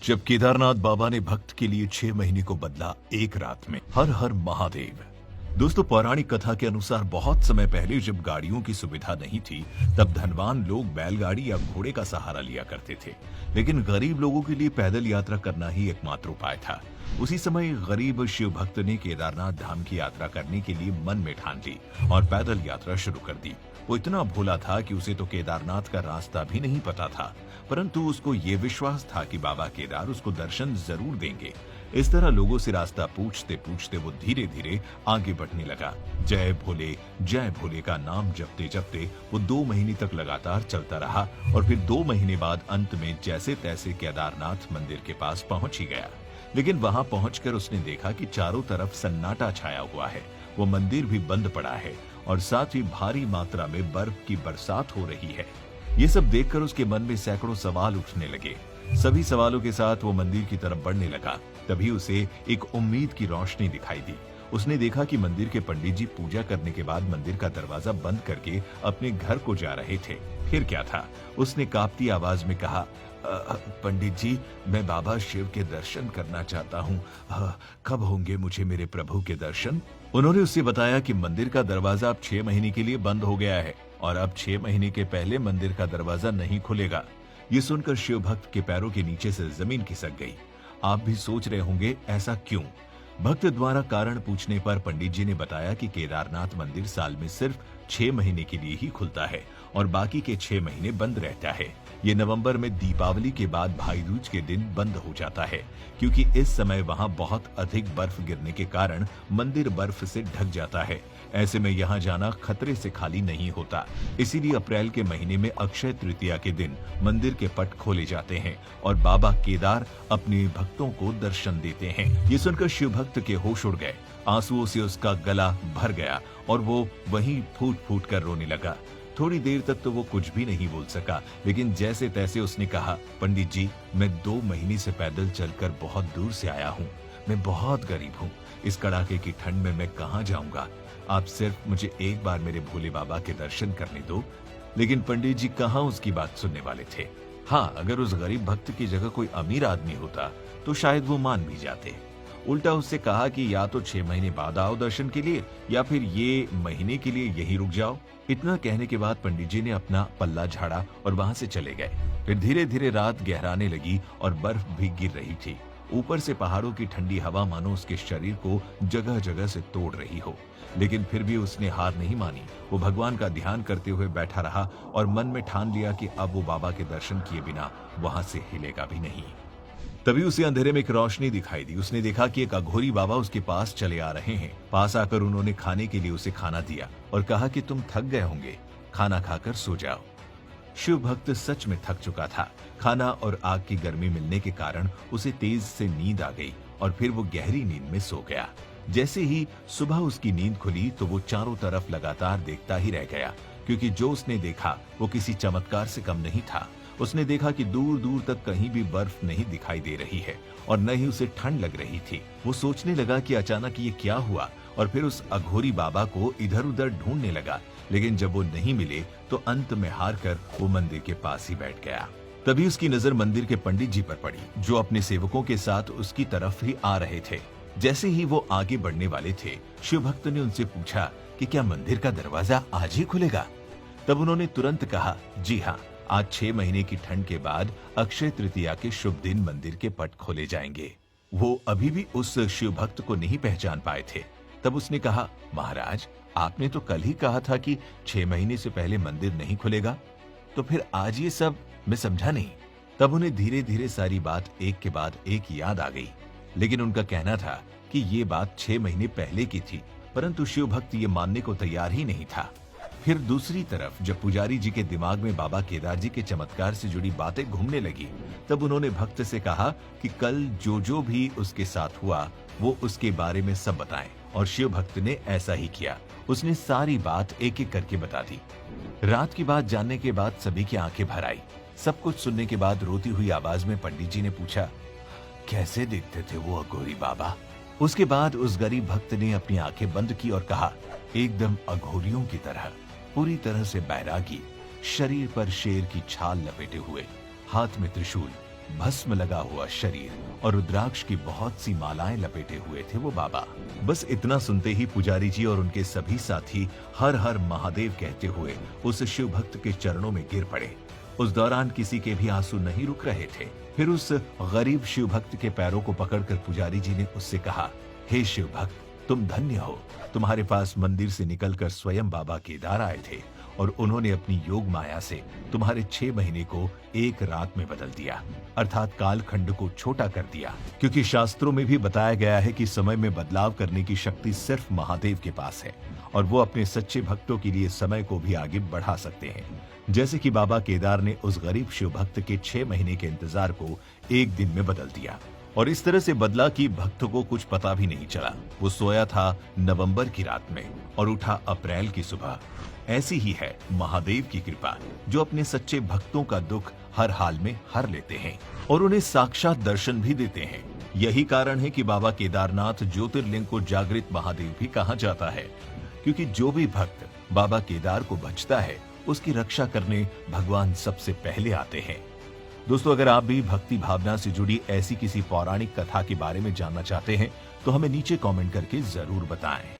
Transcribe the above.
जब केदारनाथ बाबा ने भक्त के लिए 6 महीने को बदला एक रात में। हर हर महादेव। दोस्तों, पौराणिक कथा के अनुसार बहुत समय पहले जब गाड़ियों की सुविधा नहीं थी, तब धनवान लोग बैलगाड़ी या घोड़े का सहारा लिया करते थे, लेकिन गरीब लोगों के लिए पैदल यात्रा करना ही एकमात्र उपाय था। उसी समय गरीब शिव भक्त ने केदारनाथ धाम की यात्रा करने के लिए मन में ठान ली और पैदल यात्रा शुरू कर दी। वो इतना भोला था कि उसे तो केदारनाथ का रास्ता भी नहीं पता था, परंतु उसको ये विश्वास था कि बाबा केदार उसको दर्शन जरूर देंगे। इस तरह लोगों से रास्ता पूछते पूछते वो धीरे धीरे आगे बढ़ने लगा। जय भोले का नाम जपते जपते वो 2 महीने तक लगातार चलता रहा और फिर 2 महीने बाद अंत में जैसे तैसे केदारनाथ मंदिर के पास पहुंच ही गया। लेकिन वहां पहुंचकर उसने देखा कि चारों तरफ सन्नाटा छाया हुआ है, वो मंदिर भी बंद पड़ा है और साथ ही भारी मात्रा में बर्फ की बरसात हो रही है। ये सब देखकर उसके मन में सैकड़ों सवाल उठने लगे। सभी सवालों के साथ वो मंदिर की तरफ बढ़ने लगा। तभी उसे एक उम्मीद की रोशनी दिखाई दी। उसने देखा कि मंदिर के पंडित जी पूजा करने के बाद मंदिर का दरवाजा बंद करके अपने घर को जा रहे थे। फिर क्या था? उसने कांपती आवाज में कहा, पंडित जी, मैं बाबा शिव के दर्शन करना चाहता हूँ। कब होंगे मुझे मेरे प्रभु के दर्शन? उन्होंने उससे बताया कि मंदिर का दरवाजा अब 6 महीने के लिए बंद हो गया है और अब 6 महीने के पहले मंदिर का दरवाजा नहीं खुलेगा। ये सुनकर शिव भक्त के पैरों के नीचे से जमीन खिसक गई। आप भी सोच रहे होंगे ऐसा क्यों? भक्त द्वारा कारण पूछने पर पंडित जी ने बताया कि केदारनाथ मंदिर साल में सिर्फ 6 महीने के लिए ही खुलता है और बाकी के 6 महीने बंद रहता है। ये नवंबर में दीपावली के बाद भाई दूज के दिन बंद हो जाता है, क्योंकि इस समय वहां बहुत अधिक बर्फ गिरने के कारण मंदिर बर्फ से ढक जाता है। ऐसे में यहाँ जाना खतरे से खाली नहीं होता। इसीलिए अप्रैल के महीने में अक्षय तृतीया के दिन मंदिर के पट खोले जाते हैं और बाबा केदार अपने भक्तों को दर्शन देते हैं। ये सुनकर शिव भक्त के होश उड़ गए। आंसुओं से उसका गला भर गया और वो वहीं फूट फूट कर रोने लगा। थोड़ी देर तक तो वो कुछ भी नहीं बोल सका, लेकिन जैसे तैसे उसने कहा, पंडित जी, मैं 2 महीने से पैदल चलकर बहुत दूर से आया हूँ। मैं बहुत गरीब हूँ। इस कड़ाके की ठंड में मैं कहाँ जाऊंगा? आप सिर्फ मुझे एक बार मेरे भोले बाबा के दर्शन करने दो। लेकिन पंडित जी कहाँ उसकी बात सुनने वाले थे। हाँ, अगर उस गरीब भक्त की जगह कोई अमीर आदमी होता तो शायद वो मान भी जाते। उल्टा उससे कहा कि या तो 6 महीने बाद आओ दर्शन के लिए, या फिर ये महीने के लिए यहीं रुक जाओ। इतना कहने के बाद पंडित जी ने अपना पल्ला झाड़ा और वहां से चले गए। फिर धीरे धीरे रात गहराने लगी और बर्फ भी गिर रही थी। ऊपर से पहाड़ों की ठंडी हवा मानो उसके शरीर को जगह जगह से तोड़ रही हो, लेकिन फिर भी उसने हार नहीं मानी। वो भगवान का ध्यान करते हुए बैठा रहा और मन में ठान लिया कि अब वो बाबा के दर्शन किए बिना वहां से हिलेगा भी नहीं। तभी उसे अंधेरे में एक रोशनी दिखाई दी। उसने देखा कि एक अघोरी बाबा उसके पास चले आ रहे हैं। पास आकर उन्होंने खाने के लिए उसे खाना दिया और कहा कि तुम थक गए होंगे, खाना खाकर सो जाओ। शिव भक्त सच में थक चुका था। खाना और आग की गर्मी मिलने के कारण उसे तेज से नींद आ गई और फिर वो गहरी नींद में सो गया। जैसे ही सुबह उसकी नींद खुली तो वो चारों तरफ लगातार देखता ही रह गया, क्योंकि जो उसने देखा वो किसी चमत्कार से कम नहीं था। उसने देखा कि दूर दूर तक कहीं भी बर्फ नहीं दिखाई दे रही है और न ही उसे ठंड लग रही थी। वो सोचने लगा कि अचानक ये क्या हुआ और फिर उस अघोरी बाबा को इधर उधर ढूंढने लगा, लेकिन जब वो नहीं मिले तो अंत में हार कर वो मंदिर के पास ही बैठ गया। तभी उसकी नजर मंदिर के पंडित जी पर पड़ी, जो अपने सेवकों के साथ उसकी तरफ ही आ रहे थे। जैसे ही वो आगे बढ़ने वाले थे, शिव भक्त ने उनसे पूछा कि क्या मंदिर का दरवाजा आज ही खुलेगा? तब उन्होंने तुरंत कहा, जी हाँ, आज 6 महीने की ठंड के बाद अक्षय तृतीया के शुभ दिन मंदिर के पट खोले जाएंगे। वो अभी भी उस शिव भक्त को नहीं पहचान पाए थे। तब उसने कहा, महाराज, आपने तो कल ही कहा था कि 6 महीने से पहले मंदिर नहीं खुलेगा, तो फिर आज ये सब मैं समझा नहीं। तब उन्हें धीरे धीरे सारी बात एक के बाद एक याद आ गई, लेकिन उनका कहना था कि ये बात 6 महीने पहले की थी, परंतु शिव भक्त ये मानने को तैयार ही नहीं था। फिर दूसरी तरफ जब पुजारी जी के दिमाग में बाबा केदार जी के चमत्कार से जुड़ी बातें घूमने लगी, तब उन्होंने भक्त से कहा कि कल जो जो भी उसके साथ हुआ वो उसके बारे में सब बताएं, और शिव भक्त ने ऐसा ही किया। उसने सारी बात एक एक करके बता दी। रात की बात जानने के बाद सभी की आंखें भर आई। सब कुछ सुनने के बाद रोती हुई आवाज में पंडित जी ने पूछा, कैसे दिखते थे वो अघोरी बाबा? उसके बाद उस गरीब भक्त ने अपनी आंखें बंद की और कहा, एकदम अघोरियों की तरह, पूरी तरह से बैरागी, शरीर पर शेर की छाल लपेटे हुए, हाथ में त्रिशूल, भस्म लगा हुआ शरीर और रुद्राक्ष की बहुत सी मालाएं लपेटे हुए थे वो बाबा। बस इतना सुनते ही पुजारी जी और उनके सभी साथी हर हर महादेव कहते हुए उस शिव भक्त के चरणों में गिर पड़े। उस दौरान किसी के भी आंसू नहीं रुक रहे थे। फिर उस गरीब शिव भक्त के पैरों को पकड़कर पुजारी जी ने उससे कहा, हे शिव भक्त, तुम धन्य हो। तुम्हारे पास मंदिर से निकलकर स्वयं बाबा केदार आए थे और उन्होंने अपनी योग माया से तुम्हारे 6 महीने को एक रात में बदल दिया, अर्थात कालखंड को छोटा कर दिया। क्योंकि शास्त्रों में भी बताया गया है कि समय में बदलाव करने की शक्ति सिर्फ महादेव के पास है और वो अपने सच्चे भक्तों के लिए समय को भी आगे बढ़ा सकते हैं। जैसे कि बाबा केदार ने उस गरीब शिव भक्त के 6 महीने के इंतजार को एक दिन में बदल दिया और इस तरह से बदला कि भक्त को कुछ पता भी नहीं चला। वो सोया था नवंबर की रात में और उठा अप्रैल की सुबह। ऐसी ही है महादेव की कृपा, जो अपने सच्चे भक्तों का दुख हर हाल में हर लेते हैं और उन्हें साक्षात दर्शन भी देते हैं। यही कारण है कि बाबा केदारनाथ ज्योतिर्लिंग को जागृत महादेव भी कहा जाता है, क्योंकि जो भी भक्त बाबा केदार को भजता है उसकी रक्षा करने भगवान सबसे पहले आते हैं। दोस्तों, अगर आप भी भक्ति भावना से जुड़ी ऐसी किसी पौराणिक कथा के बारे में जानना चाहते हैं तो हमें नीचे कमेंट करके जरूर बताएं।